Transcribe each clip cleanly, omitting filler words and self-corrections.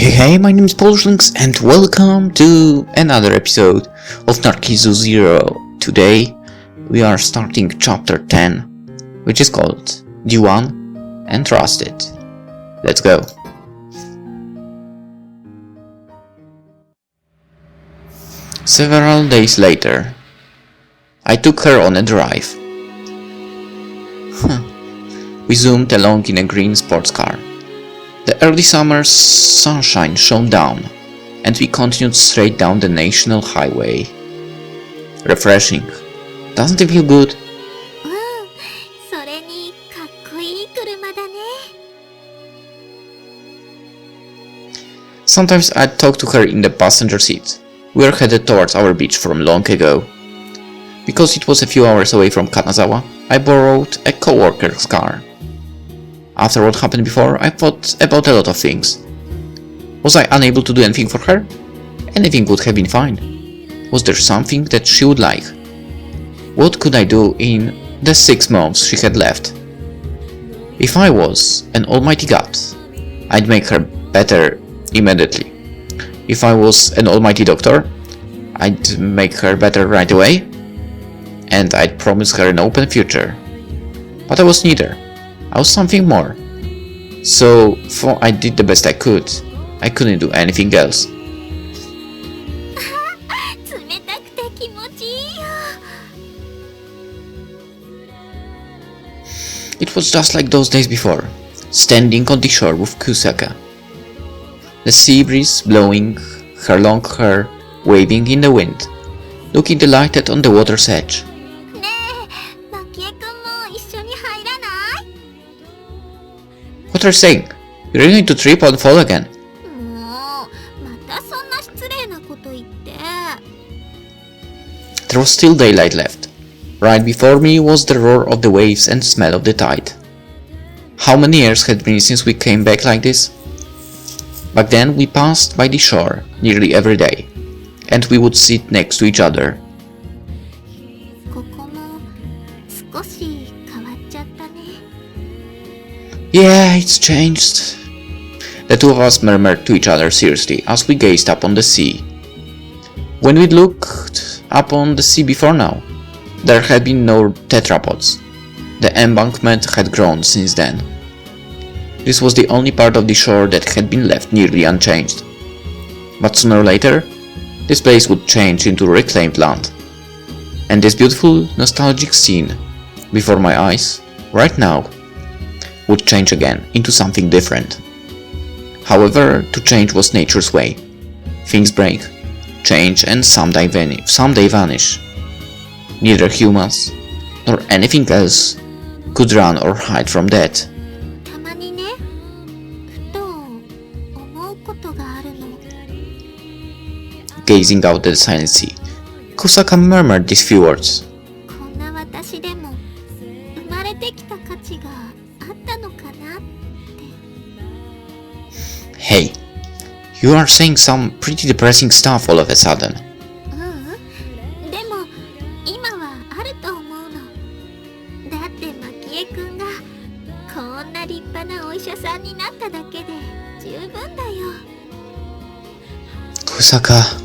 Hey, my name is PolishLynx and welcome to another episode of Narcissu 0. Today we are starting chapter 10, which is called The One Entrusted. Let's go. Several days later, I took her on a drive. We zoomed along in a green sports car. The early summer sunshine shone down, and we continued straight down the national highway. Refreshing. Doesn't it feel good? Sometimes I'd talk to her in the passenger seat. We were headed towards our beach from long ago. Because it was a few hours away from Kanazawa, I borrowed a co-worker's car. After what happened before, I thought about a lot of things. Was I unable to do anything for her? Anything would have been fine. Was there something that she would like? What could I do in the 6 months she had left? If I was an almighty god, I'd make her better immediately. If I was an almighty doctor, I'd make her better right away, and I'd promise her an open future. But I was neither. I was something more. So, for I did the best I could. I couldn't do anything else. It was just like those days before, standing on the shore with Kusaka. The sea breeze blowing, her long hair waving in the wind, looking delighted on the water's edge. What are you saying? You're going to trip and fall again. There was still daylight left. Right before me was the roar of the waves and smell of the tide. How many years had been since we came back like this? Back then we passed by the shore nearly every day, and we would sit next to each other. Yeah, it's changed. The two of us murmured to each other seriously as we gazed up on the sea. When we looked up on the sea before now, there had been no tetrapods. The embankment had grown since then. This was the only part of the shore that had been left nearly unchanged. But sooner or later, this place would change into reclaimed land. And this beautiful, nostalgic scene before my eyes, right now, would change again into something different. However, to change was nature's way. Things break, change, and someday vanish. Neither humans, nor anything else, could run or hide from that. Gazing out at the silent sea, Kusaka murmured these few words. Hey, you are saying some pretty depressing stuff all of a sudden. Kusaka.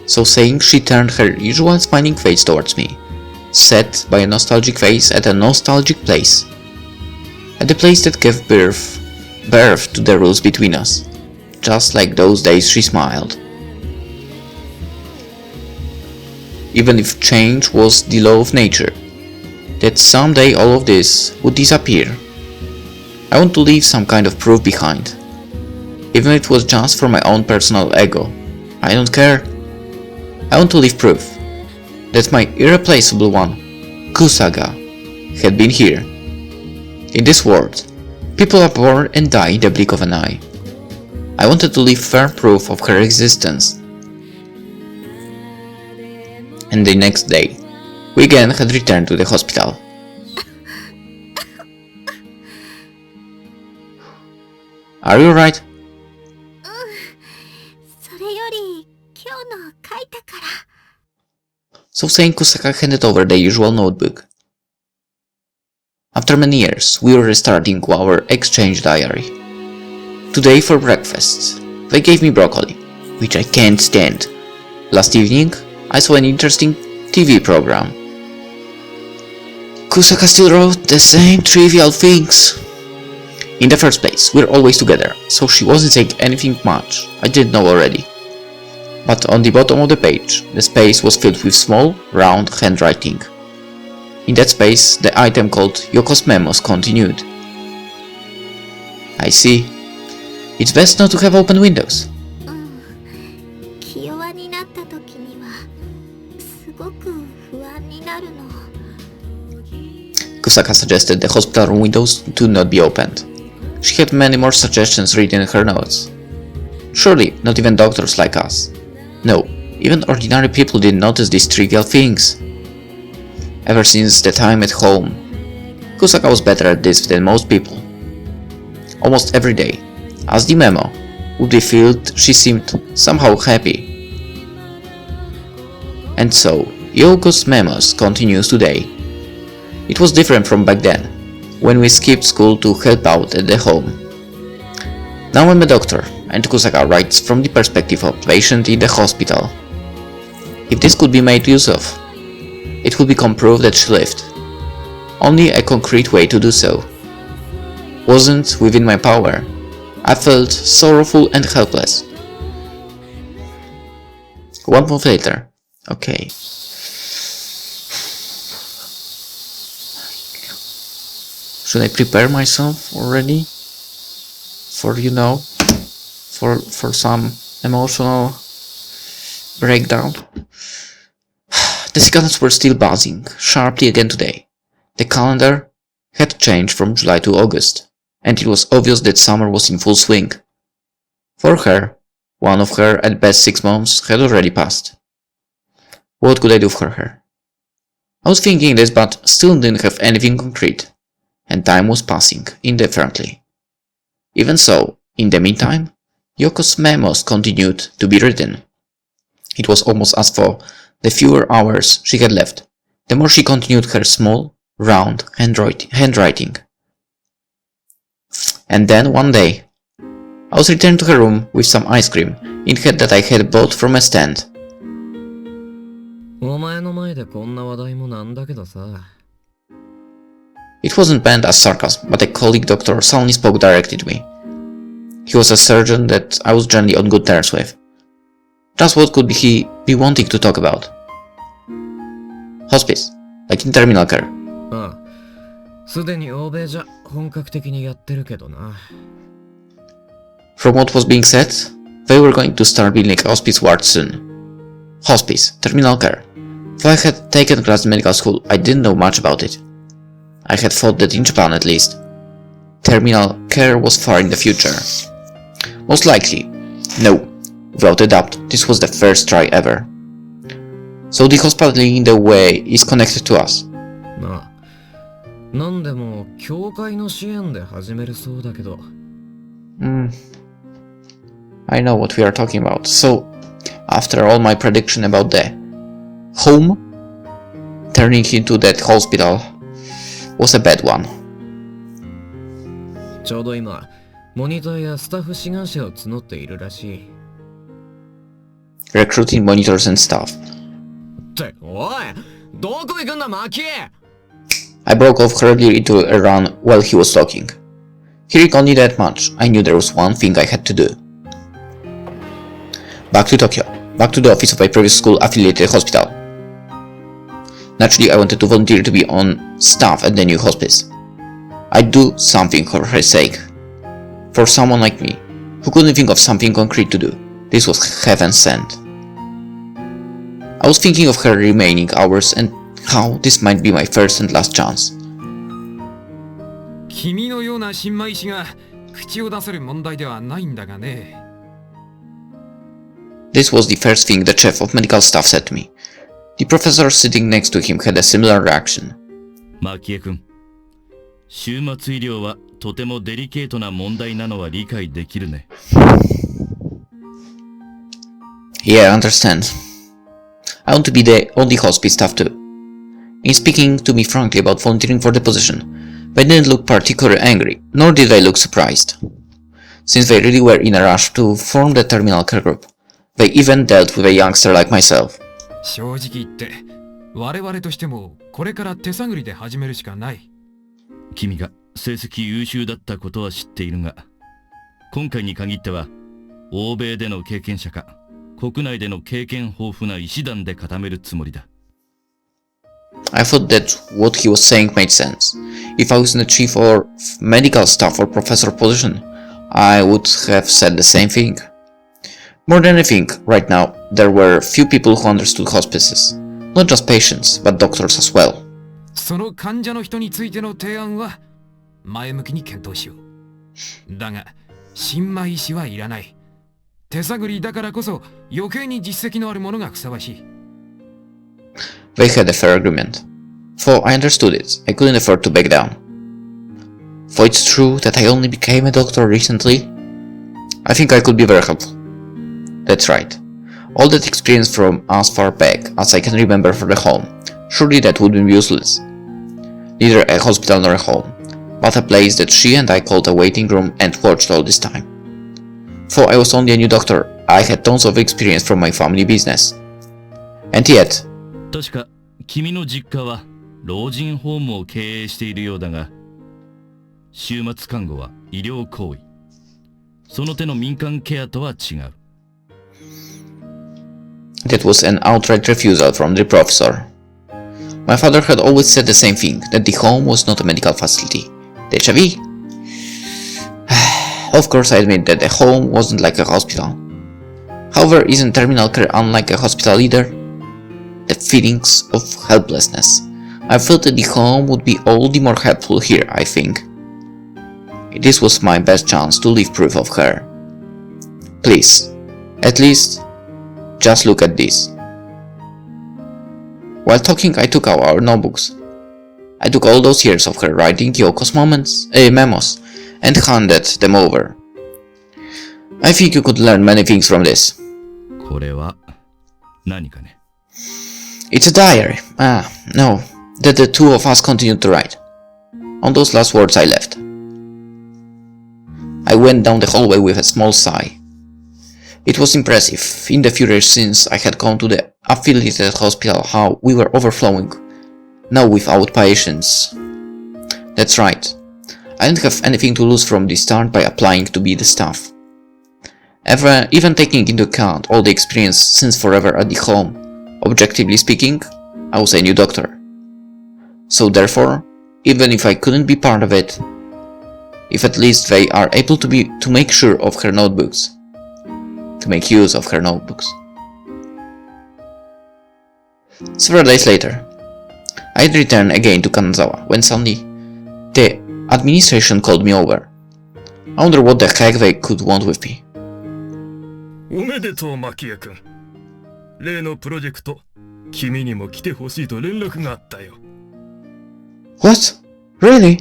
So saying, she turned her usual smiling face towards me, set by a nostalgic face at a nostalgic place. At the place that gave birth to the rules between us. Just like those days, she smiled. Even if change was the law of nature, that someday all of this would disappear. I want to leave some kind of proof behind. Even if it was just for my own personal ego. I don't care. I want to leave proof that my irreplaceable one, Kusaka, had been here. In this world, people are born and die in the blink of an eye. I wanted to leave firm proof of her existence. And the next day, we again had returned to the hospital. Are you alright? So saying, Kusaka handed over the usual notebook. After many years, we were restarting our exchange diary. Today for breakfast, they gave me broccoli, which I can't stand. Last evening, I saw an interesting TV program. Kusaka still wrote the same trivial things. In the first place, we're always together, so she wasn't saying anything much I didn't know already. But on the bottom of the page, the space was filled with small, round handwriting. In that space, the item called Yoko's Memos continued. I see. It's best not to have open windows. Kusaka suggested the hospital room windows do not be opened. She had many more suggestions written in her notes. Surely, not even doctors like us. No, even ordinary people didn't notice these trivial things. Ever since the time at home, Kusaka was better at this than most people. Almost every day, as the memo would be filled, she seemed somehow happy. And so, Yoko's Memos continues today. It was different from back then, when we skipped school to help out at the home. Now I'm a doctor, and Kusaka writes from the perspective of a patient in the hospital. If this could be made use of, it would become proof that she lived. Only a concrete way to do so wasn't within my power. I felt sorrowful and helpless. 1 month later. Okay. Should I prepare myself already? For some emotional breakdown? The cicadas were still buzzing sharply again today. The calendar had changed from July to August, and it was obvious that summer was in full swing. For her, one of her at best 6 months had already passed. What could I do for her? I was thinking this, but still didn't have anything concrete, and time was passing indifferently. Even so, in the meantime, Yoko's Memos continued to be written. It was almost as for the fewer hours she had left, the more she continued her small, round handwriting. And then one day, I was returned to her room with some ice cream in hand that I had bought from a stand. It wasn't meant as sarcasm, but a colleague doctor suddenly spoke directly to me. He was a surgeon that I was generally on good terms with. Just what could he be wanting to talk about? Hospice, like in terminal care. From what was being said, they were going to start building a hospice ward soon. Hospice, terminal care. Though I had taken class in medical school, I didn't know much about it. I had thought that in Japan at least, terminal care was far in the future. Most likely, no, without a doubt, this was the first try ever. So the hospitality in the way is connected to us. I know what we are talking about. So, after all my prediction about the home turning into that hospital was a bad one. Recruiting monitors and staff. I broke off hurriedly into a run while he was talking. Hearing only that much, I knew there was one thing I had to do. Back to Tokyo, back to the office of my previous school-affiliated hospital. Naturally, I wanted to volunteer to be on staff at the new hospice. I'd do something for her sake. For someone like me, who couldn't think of something concrete to do, this was heaven sent. I was thinking of her remaining hours and how this might be my first and last chance. This was the first thing the chief of medical staff said to me. The professor sitting next to him had a similar reaction. Yeah, I understand. I want to be on the hospice staff too. In speaking to me frankly about volunteering for the position, they didn't look particularly angry, nor did they look surprised. Since they really were in a rush to form the terminal care group, they even dealt with a youngster like myself. 正直言って我々としてもこれから手探りで始めるしかない。君が成績優秀だったことは知っているが、今回に限っては欧米での経験者か国内での経験豊富な医師団で固めるつもりだ。I thought that what he was saying made sense. If I was in the chief or medical staff or professor position, I would have said the same thing. More than anything, right now, there were few people who understood hospices. Not just patients, but doctors as well. その患者の人についての提案は前向きに検討しよう。だが、新米医師はいらない。手探りだからこそ余計に実績のあるものがふさわしい。They had a fair agreement. For I understood it, I couldn't afford to back down. For it's true that I only became a doctor recently, I think I could be very helpful. That's right. All that experience from as far back as I can remember for the home, surely that would be useless. Neither a hospital nor a home, but a place that she and I called a waiting room and watched all this time. For I was only a new doctor, I had tons of experience from my family business. And yet, 確か君の実家は老人ホームを経営しているようだが、週末看護は医療行為。その手の民間ケアとは違う。that was an outright refusal from the professor. My father had always said the same thing, that the home was not a medical facility. Déjà vu? Of course I admit that the home wasn't like a hospital. However, isn't terminal care unlike a hospital either? The feelings of helplessness. I felt that the home would be all the more helpful here, I think. This was my best chance to leave proof of her. Please, at least, just look at this. While talking, I took out our notebooks. I took all those years of her writing Yoko's memos and handed them over. I think you could learn many things from this. これは何かね。It's a diary. No, that the two of us continued to write. On those last words I left. I went down the hallway with a small sigh. It was impressive, in the few years since I had gone to the affiliated hospital, how we were overflowing, now without patients. That's right. I didn't have anything to lose from the start by applying to be the staff. Even taking into account all the experience since forever at the home, objectively speaking, I was a new doctor. So therefore, even if I couldn't be part of it, if at least they are able to make sure of her notebooks, to make use of her notebooks. Several days later, I had returned again to Kanazawa when suddenly the administration called me over. I wonder what the heck they could want with me. おめでとう、マキヤ君。例のプロジェクト、君にも来てほしいと連絡があったよ。What? Really?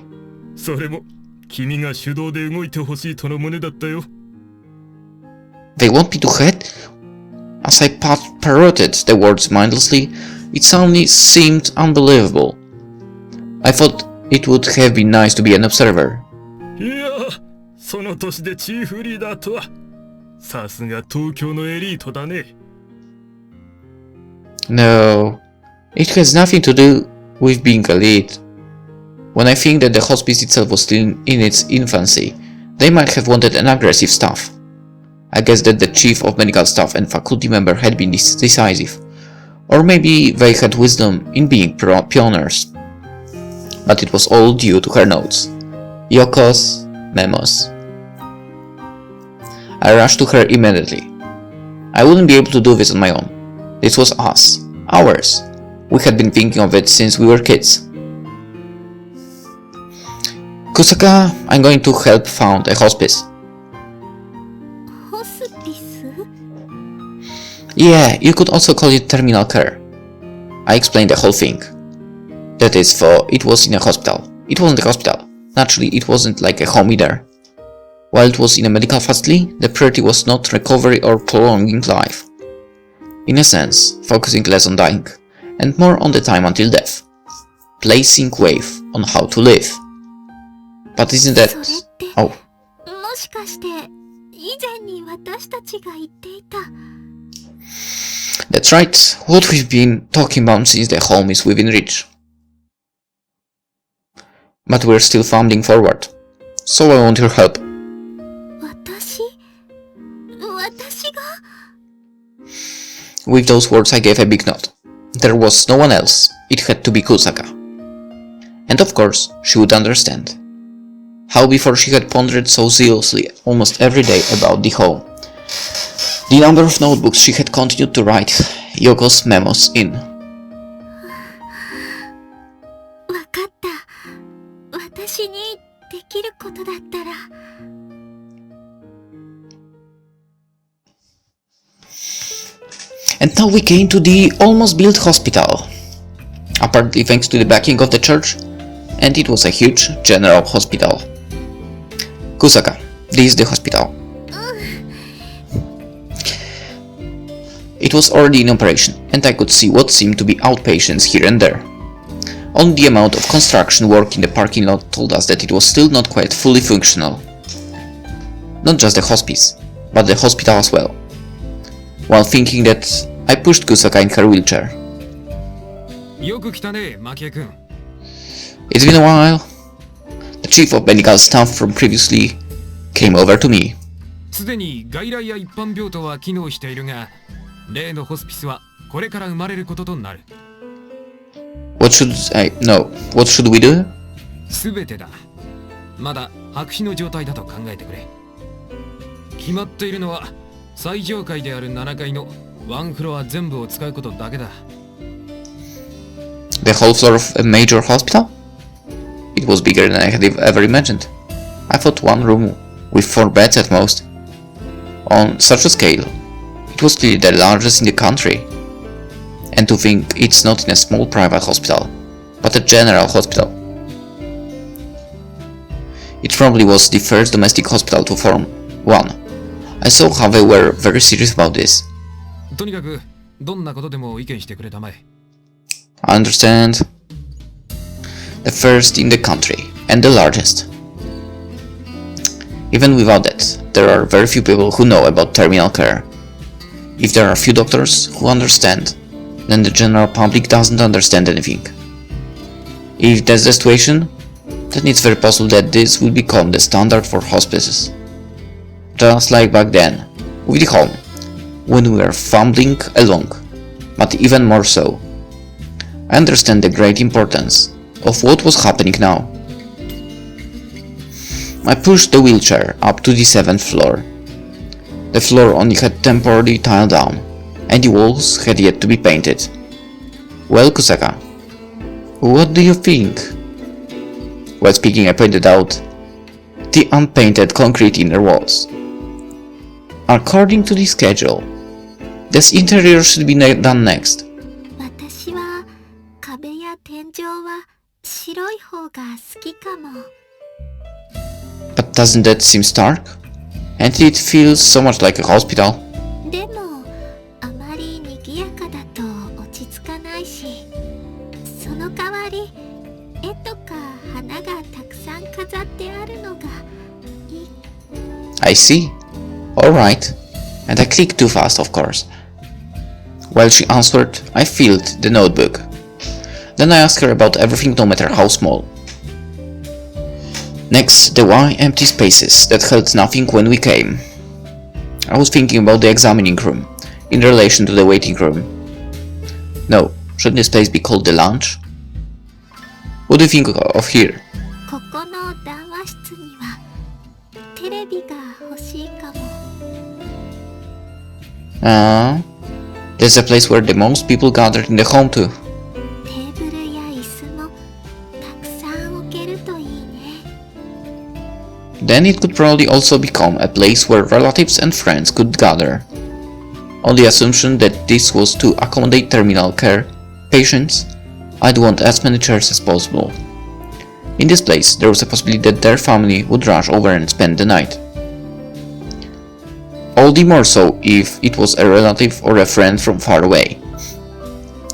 それも、君が主導で動いてほしいとの旨だったよ。They want me to head? As I parroted the words mindlessly, it suddenly seemed unbelievable. I thought it would have been nice to be an observer. いや、その年でチーフリーダーとは、さすが東京のエリートだね。No, it has nothing to do with being elite. When I think that the hospice itself was still in its infancy, they might have wanted an aggressive staff. I guess that the chief of medical staff and faculty member had been decisive, or maybe they had wisdom in being pioneers. But it was all due to her notes, Yoko's memos. I rushed to her immediately. I wouldn't be able to do this on my own. This was us, ours. We had been thinking of it since we were kids. Kusaka, I'm going to help found a hospice. Hospice? Yeah, you could also call it terminal care. I explained the whole thing. That is, for it was in a hospital. It wasn't a hospital. Naturally, it wasn't like a home either. While it was in a medical facility, the priority was not recovery or prolonging life. In a sense, focusing less on dying, and more on the time until death. Placing weight on how to live. But isn't that... それって Oh, もしかして以前に私たちが言っていた that's right, what we've been talking about since the home is within reach. But we're still fumbling forward, so I want your help. 私が With those words I gave a big nod. There was no one else, it had to be Kusaka. And of course, she would understand. How before she had pondered so zealously almost every day about the home. The number of notebooks she had continued to write Yoko's memos in. わかった私にできることだったら And now we came to the almost built hospital. Apparently thanks to the backing of the church, and it was a huge general hospital. Kusaka, this is the hospital. It was already in operation, and I could see what seemed to be outpatients here and there. Only the amount of construction work in the parking lot told us that it was still not quite fully functional. Not just the hospice, but the hospital as well. While thinking that, I pushed Kusaka in her wheelchair. よく来たね、マキエ君。 It's been a while. The chief of medical staff from previously came over to me. すでに外来や一般病棟は機能しているが、例のホスピスはこれから生まれることとなる。What should we do? すべてだ。まだ白紙の状態だと考えてくれ。決まっているのは最上階である7階のワンフロア全部を使うことだけだ。The whole floor of a major hospital? It was bigger than I had ever imagined. I thought one room with 4 beds at most. On such a scale, it was clearly the largest in the country. And to think it's not in a small private hospital, but a general hospital. It probably was the first domestic hospital to form one. I saw how they were very serious about this. とにかくどんなことでも意見してくれたまえ。I understand. The first in the country, and the largest. Even without that, there are very few people who know about terminal care. If there are few doctors who understand, then the general public doesn't understand anything. If that's the situation, then it's very possible that this will become the standard for hospices. Just like back then, with the home, when we were fumbling along, but even more so. I understand the great importance of what was happening now. I pushed the wheelchair up to the 7th floor. The floor only had temporarily tiled down, and the walls had yet to be painted. Well, Kusaka, what do you think? While speaking, I pointed out the unpainted concrete inner walls. According to the schedule, this interior should be done next. 私は壁や天井は白い方が好きかも But doesn't that seem stark? And it feels so much like a hospital. でもあまり賑やかだと落ち着かないしその代わり絵とか花がたくさん飾ってあるのがいい I see. Alright. And I clicked too fast, of course. While she answered, I filled the notebook. Then I asked her about everything, no matter how small. Next, the wide empty spaces that held nothing when we came. I was thinking about the examining room, in relation to the waiting room. No, shouldn't this place be called the lounge? What do you think of here? ここの談話室にはテレビが欲しいかも That's the place where the most people gathered in the home too. テーブルや椅子もたくさん置けるといいね Then it could probably also become a place where relatives and friends could gather. On the assumption that this was to accommodate terminal care patients, I'd want as many chairs as possible. In this place, there was a possibility that their family would rush over and spend the night. All the more so if it was a relative or a friend from far away,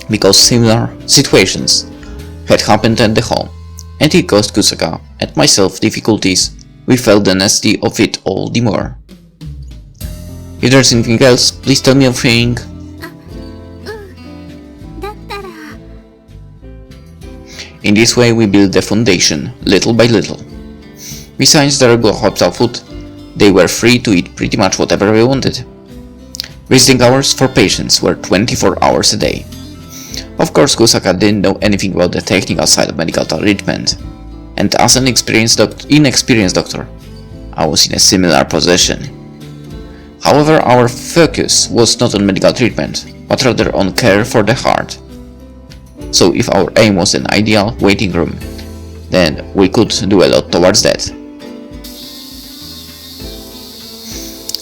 because similar situations had happened at the home, and it caused Kusaka and myself difficulties. We felt the necessity of it all the more. If there's anything else, please tell me a thing. だったら In this way we built the foundation, little by little. Besides the regular hospital food, they were free to eat pretty much whatever they wanted. Visiting hours for patients were 24 hours a day. Of course, Kusaka didn't know anything about the technical side of medical treatment, and as an inexperienced doctor, I was in a similar position. However, our focus was not on medical treatment, but rather on care for the heart. So if our aim was an ideal waiting room, then we could do a lot towards that.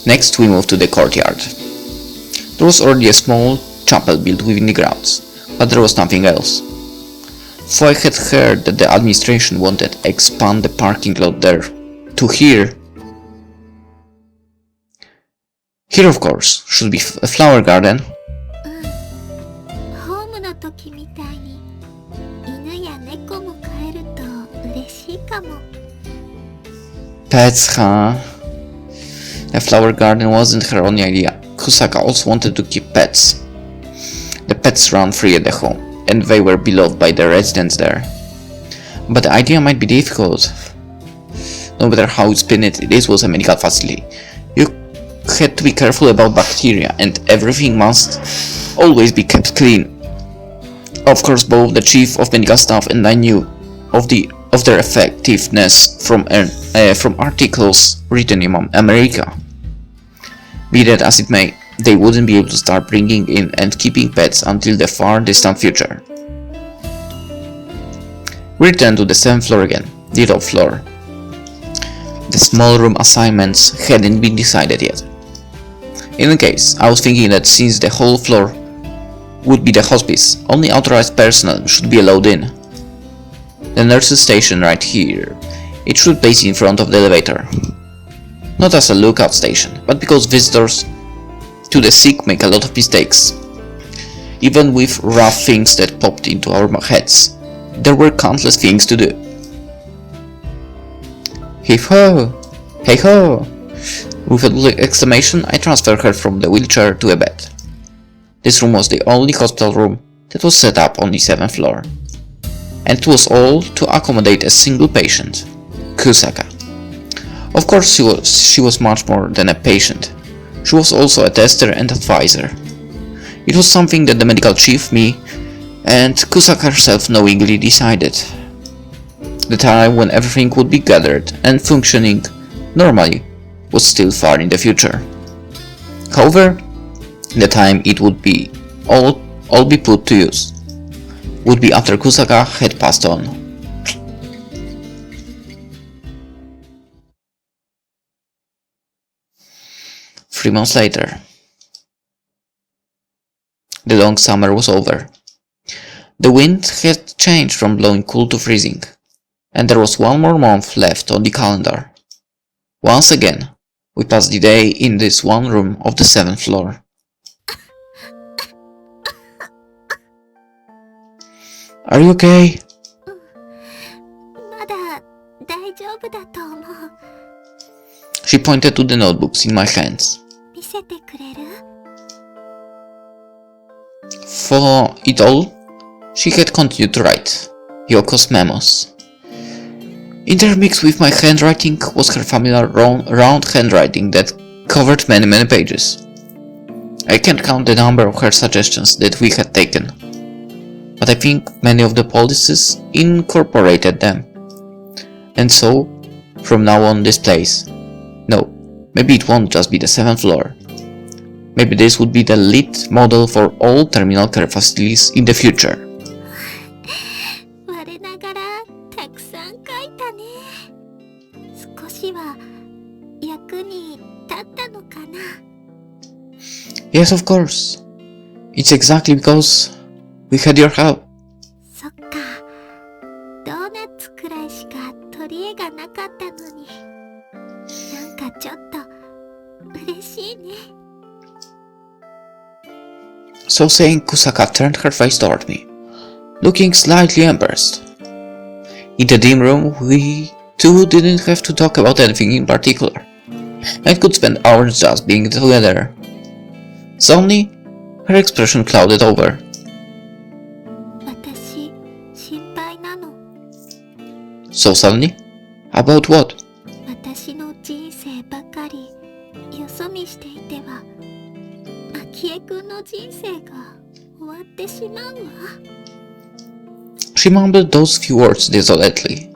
Next we moved to the courtyard. There was already a small chapel built within the grounds, but there was nothing else. For I had heard that the administration wanted to expand the parking lot there to here. Here of course should be a flower garden. ホームの時みたいに犬や猫も飼えると嬉しいかも。 Pets, huh? A flower garden wasn't her only idea. Kusaka also wanted to keep pets. The pets ran free at the home, and they were beloved by the residents there. But the idea might be difficult. No matter how you spin it, this was a medical facility. You had to be careful about bacteria, and everything must always be kept clean. Of course, both the chief of medical staff and I knew of their effectiveness from articles written in America. Be that as it may, they wouldn't be able to start bringing in and keeping pets until the far distant future. We returned to the 7th floor again, the top floor. The small room assignments hadn't been decided yet. In any case, I was thinking that since the whole floor would be the hospice, only authorized personnel should be allowed in. The nurse's station right here. It should place in front of the elevator. Not as a lookout station, but because visitors to the sick make a lot of mistakes. Even with rough things that popped into our heads, there were countless things to do. Hey-ho! Hey-ho! With a little exclamation, I transferred her from the wheelchair to a bed. This room was the only hospital room that was set up on the 7th floor. And it was all to accommodate a single patient, Kusaka. Of course, she was much more than a patient. She was also a tester and advisor. It was something that the medical chief, me, and Kusaka herself knowingly decided. The time when everything would be gathered and functioning normally was still far in the future. However, the time it would be all be put to use would be after Kusaka had passed on. Three months later. The long summer was over. The wind had changed from blowing cool to freezing, and there was one more month left on the calendar. Once again, we passed the day in this one room of the 7th floor. Are you okay? まだ大丈夫だと思う。 She pointed to the notebooks in my hands. 見せてくれる？ For it all, she had continued to write Yoko's memos. Intermixed with my handwriting was her familiar round handwriting that covered many pages. I can't count the number of her suggestions that we had taken, but I think many of the policies incorporated them. And so, from now on this place, no, maybe it won't just be the 7th floor. Maybe this would be the lead model for all terminal care facilities in the future. 我ながらたくさん書いたね。少しは役に立ったのかな。 Yes, of course. It's exactly because we had your help. そっか。ドーナツくらいしか取り柄がなかったのに。なんかちょっと嬉しいね。 So saying, Kusaka turned her face toward me, looking slightly embarrassed. In the dim room, we two didn't have to talk about anything in particular, and could spend hours just being together. Suddenly, her expression clouded over. 私、心配なの。 So suddenly? About what? 私の人生ばかりよそ見していては、昭恵くんの人生が終わってしまうわ。 She mumbled those few words desolately.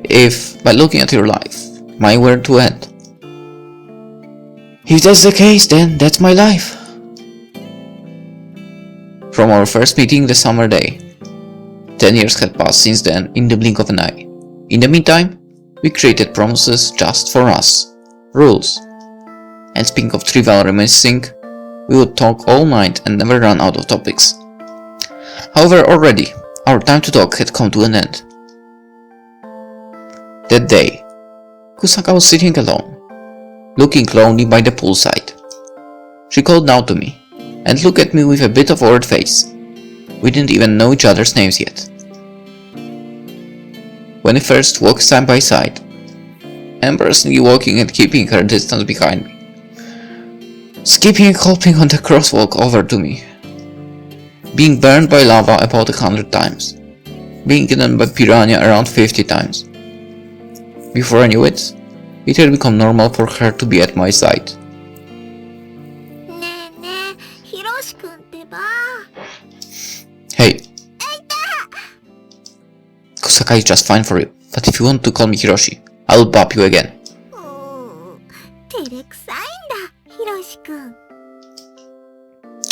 If, by looking at your life, mine were to end. If that's the case, then that's my life. From our first meeting the summer day, 10 years had passed since then in the blink of an eye. In the meantime, we created promises just for us, rules. And speaking of trivial reminiscing, we would talk all night and never run out of topics. However, already, our time to talk had come to an end. That day, Kusaka was sitting alone, looking lonely by the poolside. She called out to me, and looked at me with a bit of worried face. We didn't even know each other's names yet. When we first walked side by side, embarrassingly walking and keeping her distance behind me, skipping and hopping on the crosswalk over to me, being burned by lava about 100 times, being eaten by piranha around 50 times. Before I knew it, it had become normal for her to be at my side. ねえねえ、ひろしくんってば。 Hey, Kusaka is just fine for you, but if you want to call me Hiroshi, I will bop you again. 照れくさいんだ、ひろしくん。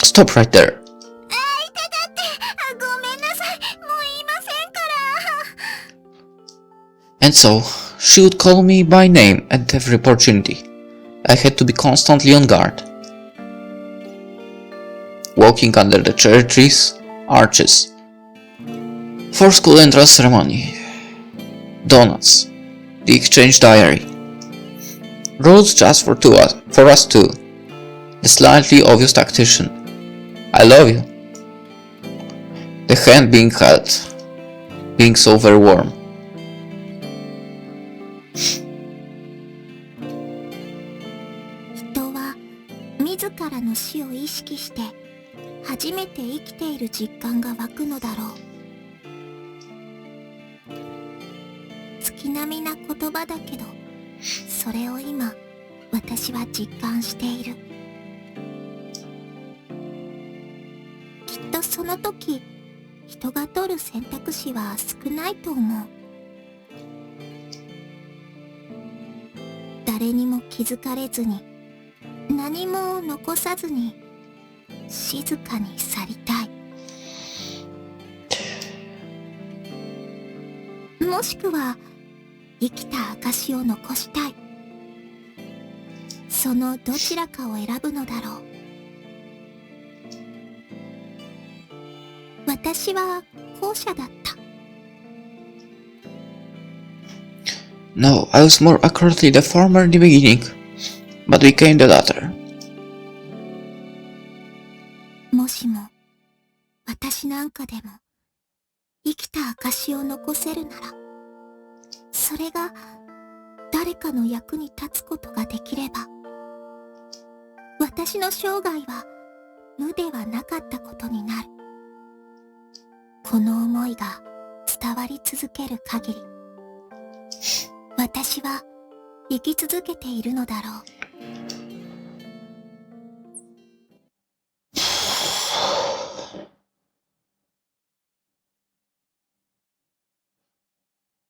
Stop right there. 痛がって、ごめんなさい、もう言いませんから。 And so, she would call me by name at every opportunity. I had to be constantly on guard. Walking under the cherry trees, arches, for school entrance ceremony, donuts, the exchange diary, roads just for us two, the slightly obvious tactician, I love you, the hand being held, being so very warm. People は自らの死を意識して初めて生きている実感が湧くのだろう。月並みな言葉だけど、それを今私は実感している。きっとその時人が取る選択肢は少ないと思う。誰にも気づかれずに、何も残さずに静かに去りたい。もしくは生きた証を残したい。そのどちらかを選ぶのだろう。私は後者だった。 No, I was more accurately the former in the beginning, but became the latter. もしも私なんかでも生きた証を残せるなら、それが誰かの役に立つことができれば、私の生涯は無ではなかったことになる。この思いが伝わり続ける限り、私は生き続けているのだろう。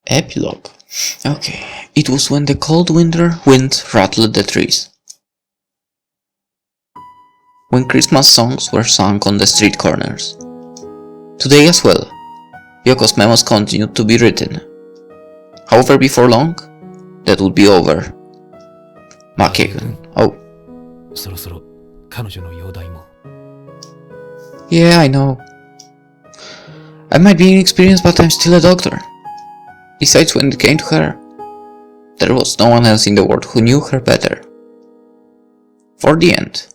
Epilogue. Okay, it was when the cold winter wind rattled the trees. When Christmas songs were sung on the street corners. Today as well, Yoko's memos continued to be written. However, before long, that would be over. Makie-kun. Oh. そろそろ彼女の容体も。 Yeah, I know. I might be inexperienced, but I'm still a doctor. Besides, when it came to her, there was no one else in the world who knew her better. For the end,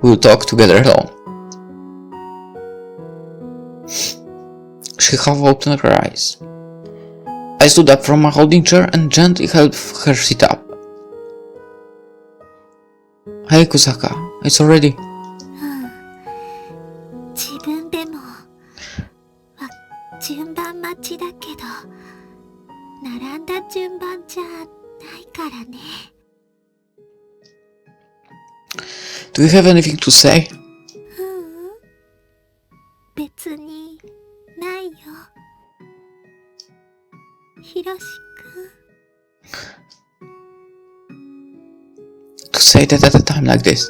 we will talk together alone. She half opened her eyes. I stood up from my holding chair and gently helped her sit up. Hey Kusaka, it's already. 自分でも順番待ちだけど並んだ順番じゃないからね。Do you have anything to say? 別にないよ。ひろしくん。To say that at a time like this.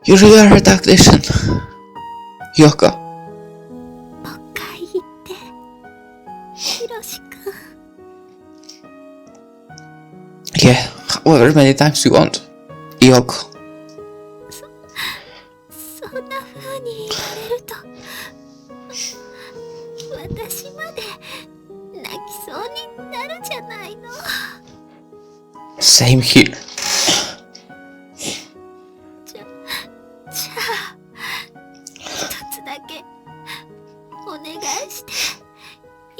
You really are a tactician. Yoko. もう一回言って。ひろしくん。Yeah, however many times you want. Yoko. そんな風に言われると私まで泣きそうになるじゃないの。 Same here. じゃあ一つだけお願いしてい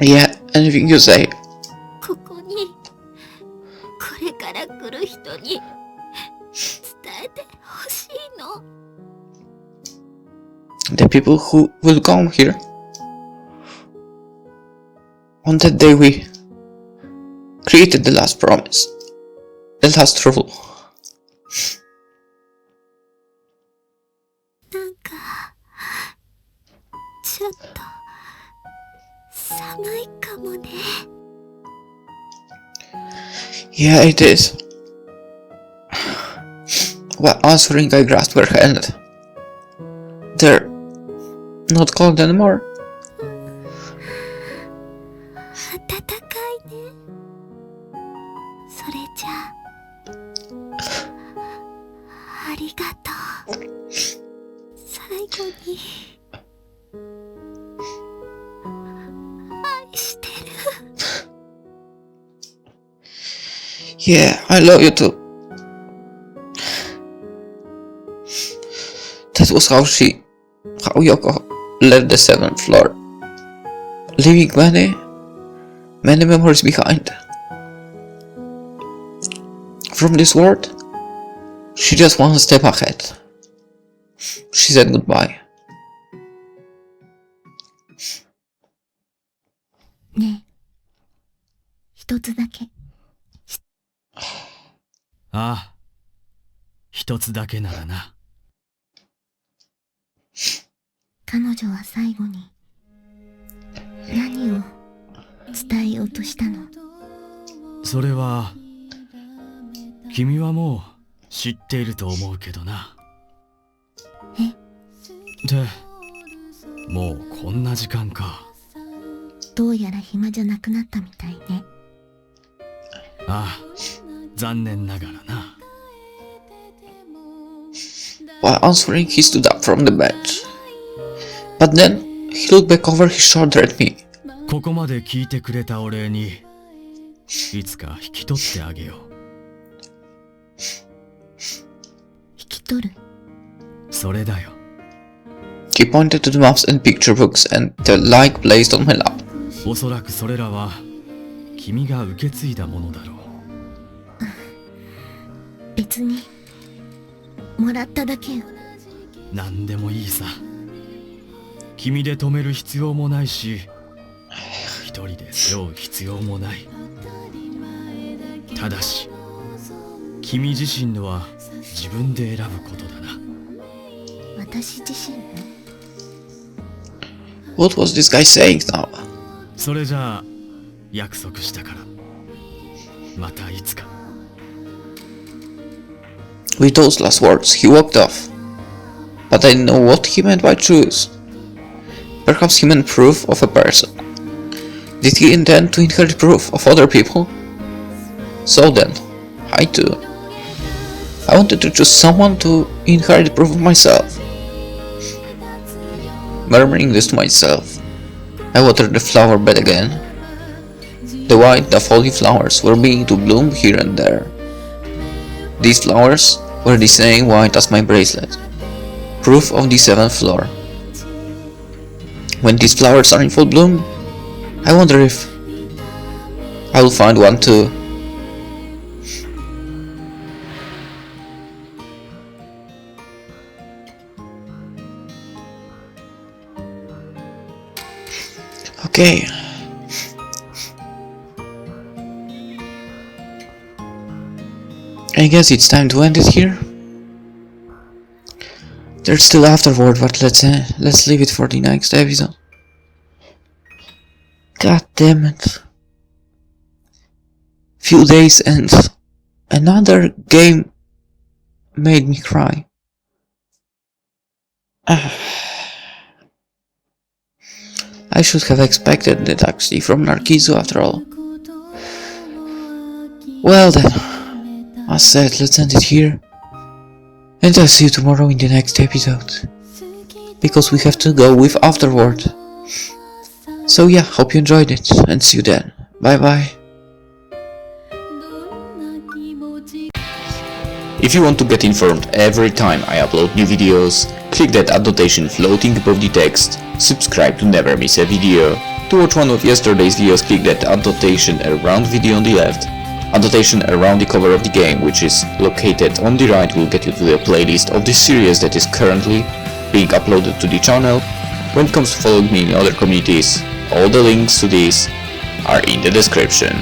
い？ Yeah, anything you say. ここにこれから来る人に伝えてほしいの。 The people who will come here. On that day we created the last promise. The last rule. なんかちょっと寒いかもね。 Yeah, it is. While answering, I grasped her hand. They're not cold anymore. 暖かいね。それじゃありがとう。最後に愛してる。 Yeah, I love you too. That was how Yoko left the 7th floor, leaving many memories behind. From this world, she just one step ahead. She said goodbye. ねえ、一つだけ。ああ、一つだけならな。彼女は最後に何を伝えようとしたの？それは君はもう知っていると思うけどな。で、もうこんな時間か。どうやら暇じゃなくなったみたいね。ああ、残念ながらな。While answering, he stood up from the bed. But then, he looked back over his shoulder at me. ここまで聞いてくれたお礼にいつか引き取ってあげよう。引き取る？それだよ。He pointed to the maps and picture books and the like placed on my lap. おそらくそれらは君が受け継いだものだろう。別にもらっただけよ。何でもいいさ。君で止める必要もないし、一人で背負う必要もない。ただし、君自身のは自分で選ぶことだな。私自身ね。What was this guy saying now? それじゃあ約束したから、またいつか。With those last words, he walked off. But I didn't know what he meant by choose. Perhaps he meant proof of a person. Did he intend to inherit proof of other people? So then, I too. I wanted to choose someone to inherit proof of myself. Murmuring this to myself, I watered the flower bed again. the white daffodil flowers were beginning to bloom here and there. These flowers were the same white as my bracelet, proof of the 7th floor. When these flowers are in full bloom, I wonder if I will find one too. Okay. I guess it's time to end it here. There's still afterward, but let's leave it for the next episode. God damn it. Few days and another game made me cry. I should have expected that actually from Narcissu after all. Well then, as said, let's end it here. And I'll see you tomorrow in the next episode. Because we have to go with afterward. So yeah, hope you enjoyed it and see you then. Bye bye. If you want to get informed every time I upload new videos, click that annotation floating above the text, subscribe to never miss a video. To watch one of yesterday's videos, click that annotation around video on the left. Annotation around the cover of the game, which is located on the right, will get you to the playlist of the series that is currently being uploaded to the channel. When it comes to following me in other communities, all the links to these are in the description.